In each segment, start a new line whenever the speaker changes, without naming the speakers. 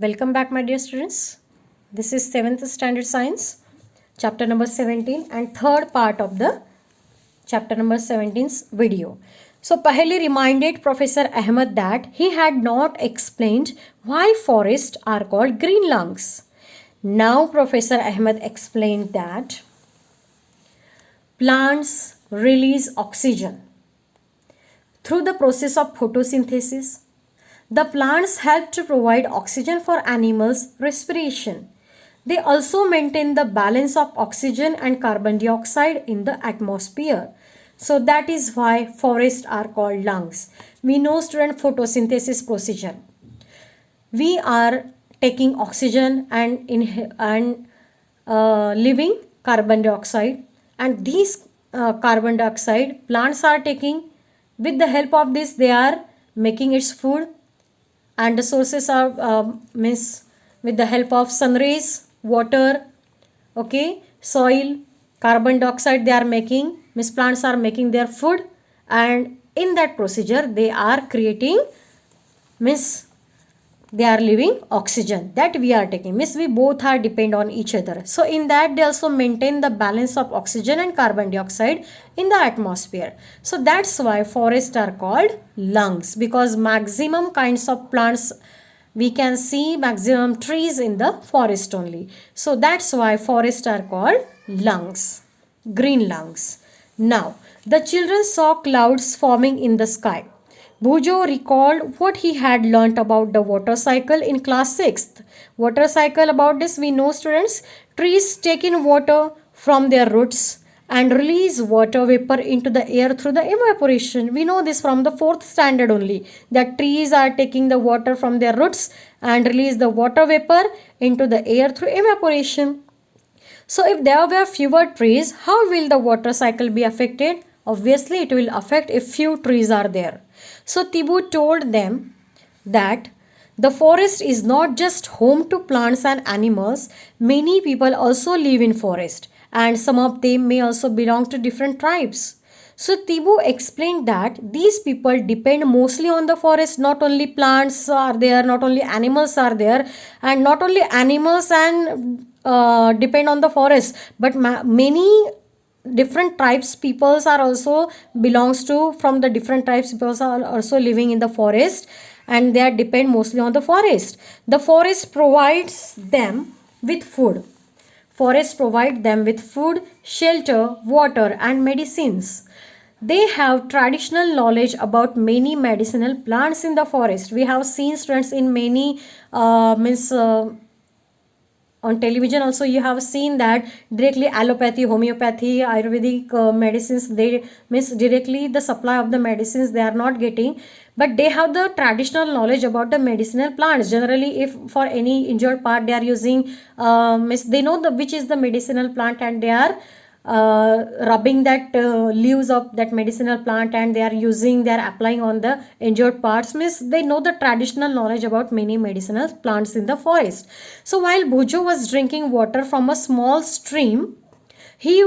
Welcome back, my dear students. This is 7th Standard Science, chapter number 17 and third part of the chapter number 17's video. So, Paheli reminded Professor Ahmed that he had not explained why forests are called green lungs. Now, Professor Ahmed explained that plants release oxygen through the process of photosynthesis. The plants help to provide oxygen for animals' respiration. They also maintain the balance of oxygen and carbon dioxide in the atmosphere. So that is why forests are called lungs. We know, student, photosynthesis procedure. We are taking oxygen and leaving carbon dioxide, and these carbon dioxide plants are taking. With the help of this, they are making its food, and the sources are means with the help of sun rays, water, okay, soil, carbon dioxide they are making, means plants are making their food, and in that procedure they are creating, means they are leaving oxygen that we are taking, means we both are depend on each other. So in that they also maintain the balance of oxygen and carbon dioxide in the atmosphere. So that's why forests are called lungs, because maximum kinds of plants we can see, maximum trees in the forest only. So that's why forests are called lungs, green lungs. Now the children saw clouds forming in the sky. Bhujo recalled what he had learnt about the water cycle in class 6th. Water cycle, about this we know, students. Trees take in water from their roots and release water vapor into the air through the evaporation. We know this from the 4th standard only, that trees are taking the water from their roots and release the water vapor into the air through evaporation. So if there were fewer trees, how will the water cycle be affected? Obviously, it will affect if few trees are there. So Tibu told them that the forest is not just home to plants and animals. Many people also live in forest, and some of them may also belong to different tribes. So Tibu explained that these people depend mostly on the forest. Not only plants are there, not only animals are there, and not only animals and depend on the forest, but many different tribes peoples are also belongs to, from the different tribes peoples are also living in the forest, and they are depend mostly on the forest. The forest provides them with food. Forests provide them with food, shelter, water, and medicines. They have traditional knowledge about many medicinal plants in the forest. We have seen, students, in many means on television also you have seen that directly allopathy, homeopathy, ayurvedic medicines, they means directly the supply of the medicines they are not getting, but they have the traditional knowledge about the medicinal plants. Generally, if for any injured part they are using means they know the which is the medicinal plant, and they are rubbing that leaves of that medicinal plant, and they are using, they are applying on the injured parts, means they know the traditional knowledge about many medicinal plants in the forest. So while Bhujo was drinking water from a small stream, he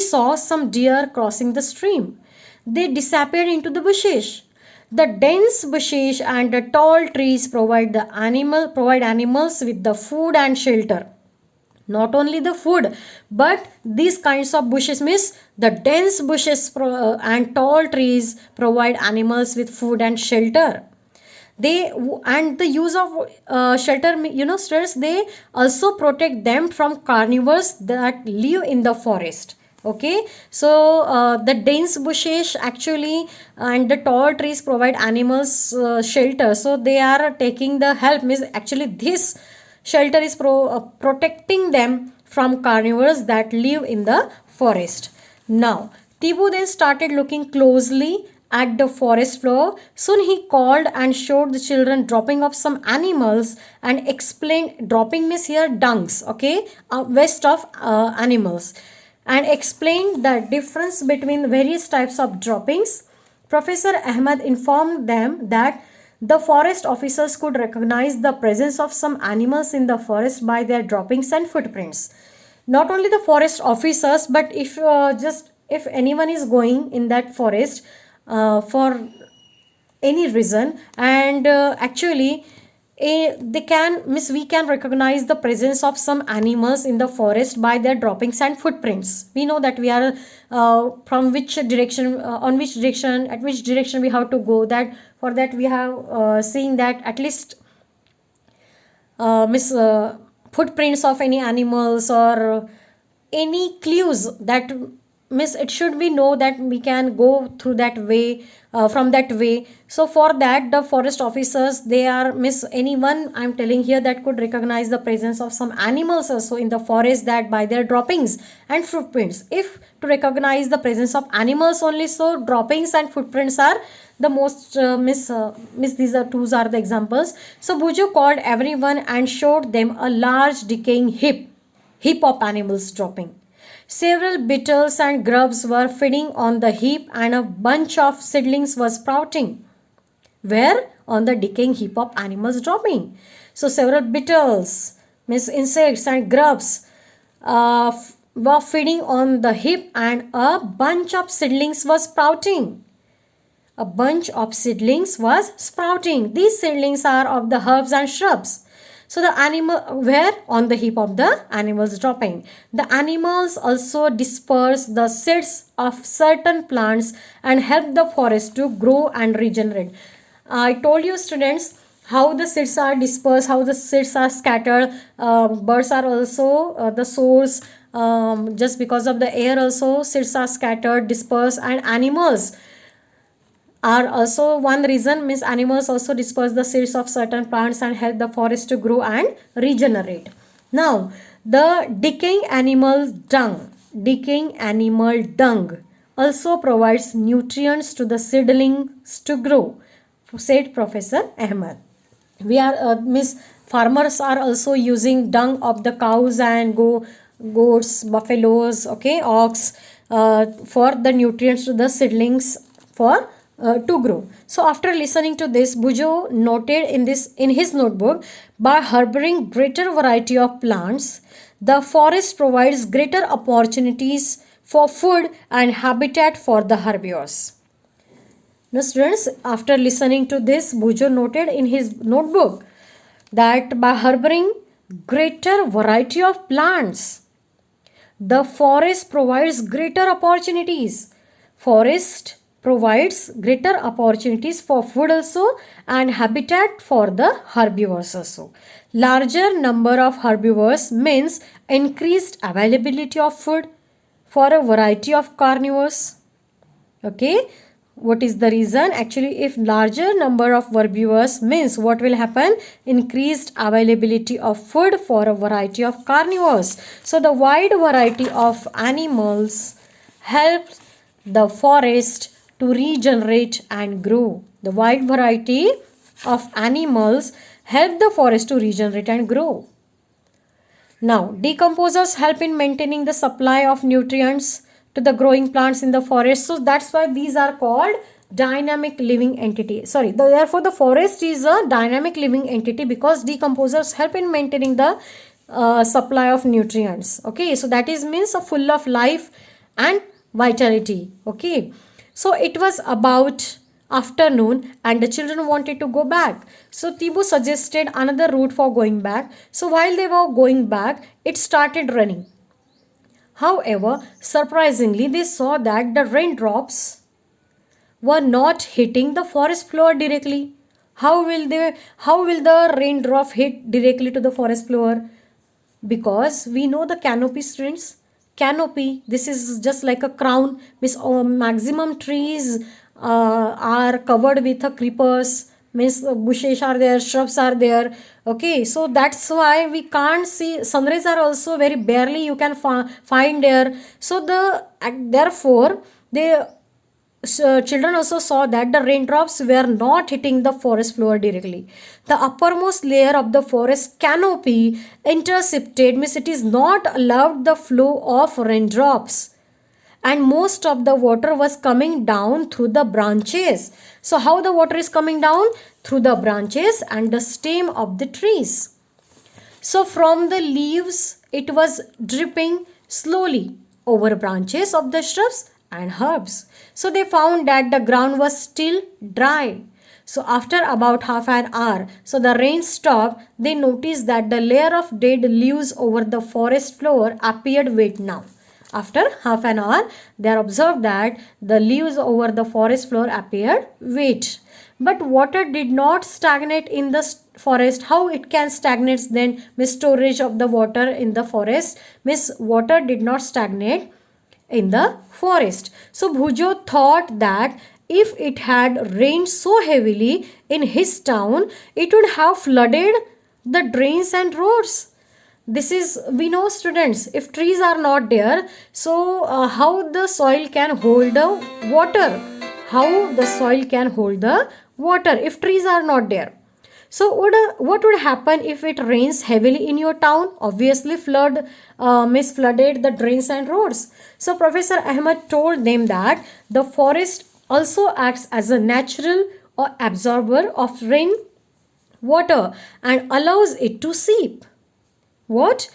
saw some deer crossing the stream. They disappeared into the bushes. The dense bushes and the tall trees provide animals with the food and shelter. Not only the food, but these kinds of bushes, means the dense bushes and tall trees provide animals with food and shelter. They, and the use of shelter, students, they also protect them from carnivores that live in the forest. Okay, so the dense bushes actually and the tall trees provide animals shelter, so they are taking the help, means actually this shelter is protecting them from carnivores that live in the forest. Now, Tibu then started looking closely at the forest floor. Soon he called and showed the children dropping off some animals and explained, dropping means here dungs, okay, waste of animals, and explained the difference between various types of droppings. Professor Ahmed informed them that the forest officers could recognize the presence of some animals in the forest by their droppings and footprints. Not only the forest officers, but if anyone is going in that forest for any reason, and actually they can miss we can recognize the presence of some animals in the forest by their droppings and footprints. We know that we are from which direction, on which direction, at which direction we have to go. That for that we have seen that at least miss footprints of any animals or any clues that miss it should be know that we can go through that way, from that way. So for that the forest officers, they are miss anyone I'm telling here that could recognize the presence of some animals also in the forest, that by their droppings and footprints. If to recognize the presence of animals only, so droppings and footprints are the most miss these are two are the examples. So Buju called everyone and showed them a large decaying heap of animals dropping. Several beetles and grubs were feeding on the heap, and a bunch of seedlings was sprouting. Where? On the decaying heap of animals dropping. So several beetles, means insects and grubs, were feeding on the heap, and a bunch of seedlings was sprouting. A bunch of seedlings was sprouting. These seedlings are of the herbs and shrubs. So the animal were on the heap of the animals dropping. The animals also disperse the seeds of certain plants and help the forest to grow and regenerate. I told you students how the seeds are dispersed, how the seeds are scattered. Birds are also the source. Just because of the air also seeds are scattered, dispersed, and animals are also one reason, means animals also disperse the seeds of certain plants and help the forest to grow and regenerate. Now the decaying animal dung also provides nutrients to the seedlings to grow, said Professor Ahmed. We are miss farmers are also using dung of the cows and goats, buffaloes, okay, ox, for the nutrients to the seedlings for to grow. So after listening to this, Bujo noted in his notebook, by harboring greater variety of plants, the forest provides greater opportunities for food and habitat for the herbivores. Now students, after listening to this, Bujo noted in his notebook that by harboring greater variety of plants, the forest provides greater opportunities. Forest provides greater opportunities for food also and habitat for the herbivores also. Larger number of herbivores means increased availability of food for a variety of carnivores. Okay, what is the reason? Actually, if larger number of herbivores means what will happen? Increased availability of food for a variety of carnivores. So the wide variety of animals helps the forest to regenerate and grow. The wide variety of animals help the forest to regenerate and grow. Now, decomposers help in maintaining the supply of nutrients to the growing plants in the forest. So that's why these are called dynamic living entity. Sorry, therefore the forest is a dynamic living entity because decomposers help in maintaining the supply of nutrients. Okay, so that is means a full of life and vitality. Okay, so it was about afternoon and the children wanted to go back. So Tibu suggested another route for going back. So while they were going back, it started raining. However, surprisingly, they saw that the raindrops were not hitting the forest floor directly. How will the raindrop hit directly to the forest floor? Because we know the canopy, students. Canopy, this is just like a crown, means maximum trees are covered with creepers, means bushes are there, shrubs are there. Okay, so that's why we can't see, sunrays are also very barely you can find there. So therefore they children also saw that the raindrops were not hitting the forest floor directly. The uppermost layer of the forest canopy intercepted, means it is not allowed the flow of raindrops, and most of the water was coming down through the branches. So how the water is coming down? Through the branches and the stem of the trees. So from the leaves it was dripping slowly over branches of the shrubs and herbs. So they found that the ground was still dry. So after about half an hour, so the rain stopped, they noticed that the layer of dead leaves over the forest floor appeared wet now. After half an hour, they observed that the leaves over the forest floor appeared wet. But water did not stagnate in the forest. How it can stagnate then? Miss storage of the water in the forest. Miss water did not stagnate in the forest. So Bhujo thought that if it had rained so heavily in his town, it would have flooded the drains and roads. This is, we know students, if trees are not there, so how the soil can hold the water? How the soil can hold the water if trees are not there? So what would happen if it rains heavily in your town? Obviously flooded the drains and roads. So Professor Ahmed told them that the forest also acts as a natural or absorber of rain water and allows it to seep. What?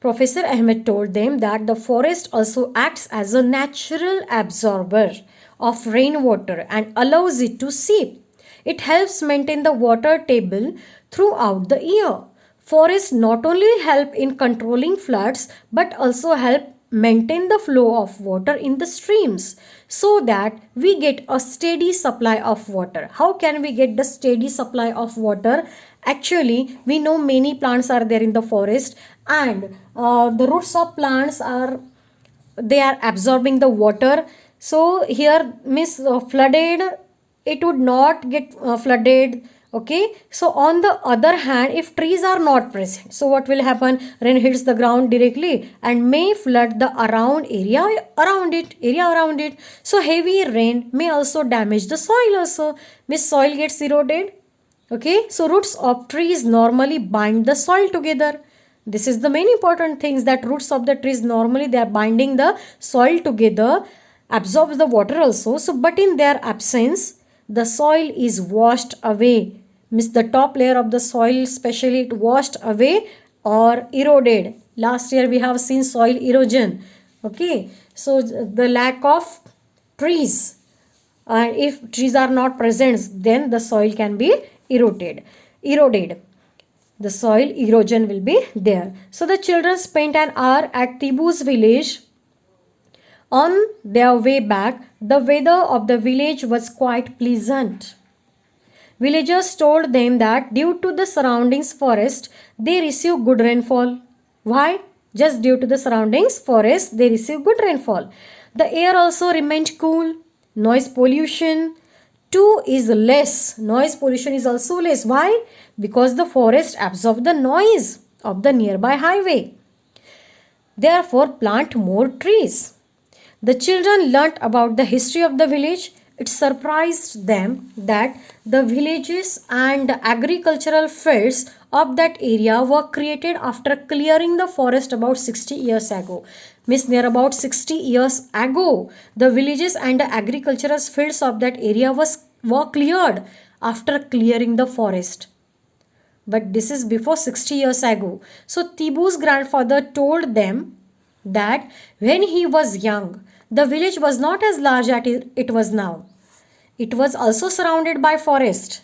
Professor Ahmed told them that the forest also acts as a natural absorber of rainwater and allows it to seep. It helps maintain the water table throughout the year. Forests not only help in controlling floods but also help maintain the flow of water in the streams so that we get a steady supply of water. How can we get the steady supply of water? Actually, we know many plants are there in the forest, and the roots of plants are, they are absorbing the water. So here miss flooded, it would not get flooded. Okay, so on the other hand, if trees are not present, so what will happen? Rain hits the ground directly and may flood the area around it. So heavy rain may also damage the soil also. Miss soil gets eroded. Okay, so roots of trees normally bind the soil together. This is the main important things, that roots of the trees normally they are binding the soil together, absorbs the water also. So but in their absence, the soil is washed away. Means the top layer of the soil, especially, it washed away or eroded. Last year we have seen soil erosion. Okay, so the lack of trees, and if trees are not present, then the soil can be eroded. The soil erosion will be there. So the children spent an hour at Tibu's village. On their way back, the weather of the village was quite pleasant. Villagers told them that due to the surroundings forest, they receive good rainfall. Why? Just due to the surroundings forest, they receive good rainfall. The air also remained cool. Noise pollution too is less. Noise pollution is also less. Why? Because the forest absorbs the noise of the nearby highway. Therefore, plant more trees. The children learnt about the history of the village. It surprised them that the villages and agricultural fields of that area were created after clearing the forest about 60 years ago. Means near about 60 years ago, the villages and the agricultural fields of that area were cleared after clearing the forest. But this is before 60 years ago. So Tibu's grandfather told them that when he was young, the village was not as large as it was now. It was also surrounded by forest.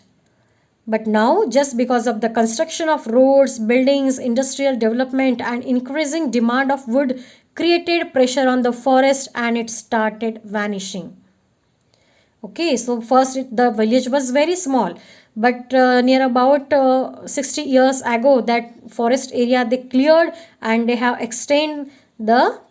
But now, just because of the construction of roads, buildings, industrial development and increasing demand of wood created pressure on the forest and it started vanishing. Okay, so first the village was very small, but near about 60 years ago, that forest area they cleared and they have extended the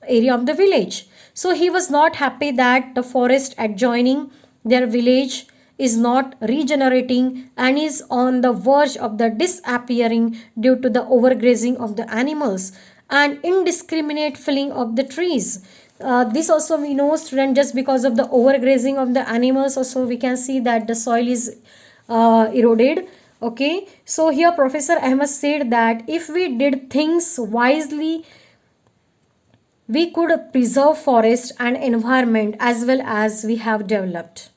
area of the village. So he was not happy that the forest adjoining their village is not regenerating and is on the verge of the disappearing due to the overgrazing of the animals and indiscriminate felling of the trees. This also we know, student, just because of the overgrazing of the animals also we can see that the soil is eroded. Okay, so here Professor Ahmed said that if we did things wisely, we could preserve forest and environment as well as we have developed.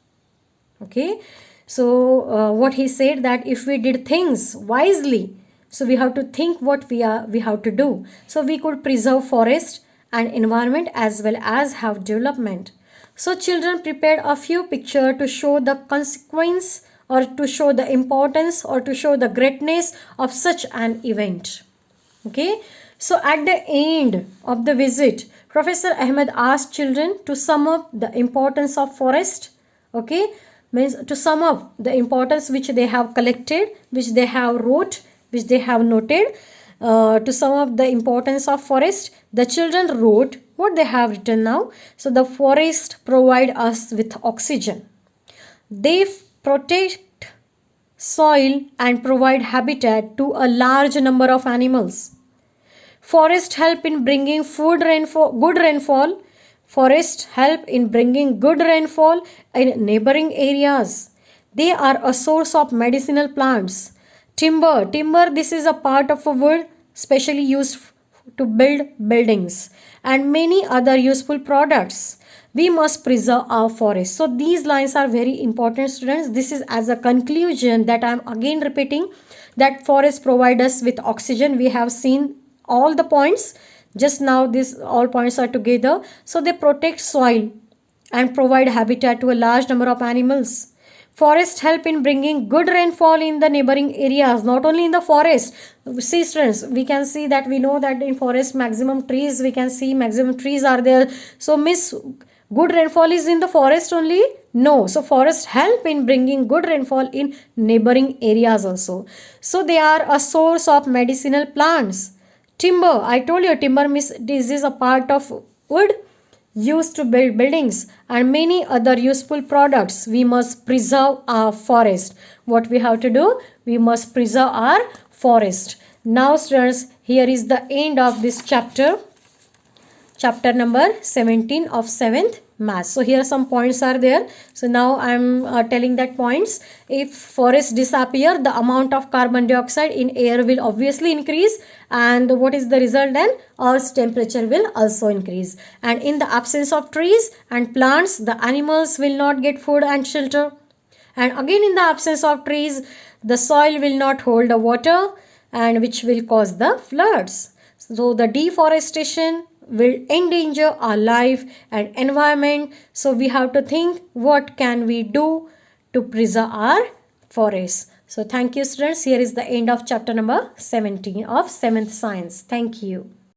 Okay, so what he said, that if we did things wisely, so we have to think what we have to do, so we could preserve forest and environment as well as have development. So children prepared a few pictures to show the consequence or to show the importance or to show the greatness of such an event. Okay, so at the end of the visit, Professor Ahmed asked children to sum up the importance of forest. Okay, means to sum up the importance which they have collected, which they have wrote, which they have noted. To sum up the importance of forest, the children wrote what they have written now. So the forest provide us with oxygen. They protect soil and provide habitat to a large number of animals. Forests help in bringing good rainfall. Forests help in bringing good rainfall in neighboring areas. They are a source of medicinal plants. Timber, this is a part of a wood specially used to build buildings and many other useful products. We must preserve our forests. So these lines are very important, students. This is as a conclusion that I am again repeating that forests provide us with oxygen. We have seen all the points just now. These all points are together. So they protect soil and provide habitat to a large number of animals. Forests help in bringing good rainfall in the neighboring areas, not only in the forest. See students, we can see that we know that in forest maximum trees, we can see maximum trees are there. So miss, good rainfall is in the forest only? No. So forests help in bringing good rainfall in neighboring areas also. So they are a source of medicinal plants. Timber, I told you timber means this is a part of wood used to build buildings and many other useful products. We must preserve our forest. What we have to do? We must preserve our forest. Now students, here is the end of this chapter number 17 of 7th math. So here some points are there. So now I am telling that points. If forests disappear, the amount of carbon dioxide in air will obviously increase, and what is the result then? Earth's temperature will also increase, and in the absence of trees and plants, the animals will not get food and shelter, and again in the absence of trees, the soil will not hold the water, and which will cause the floods. So the deforestation will endanger our life and environment. So we have to think what can we do to preserve our forests. So thank you students. Here is the end of chapter number 17 of 7th science. Thank you.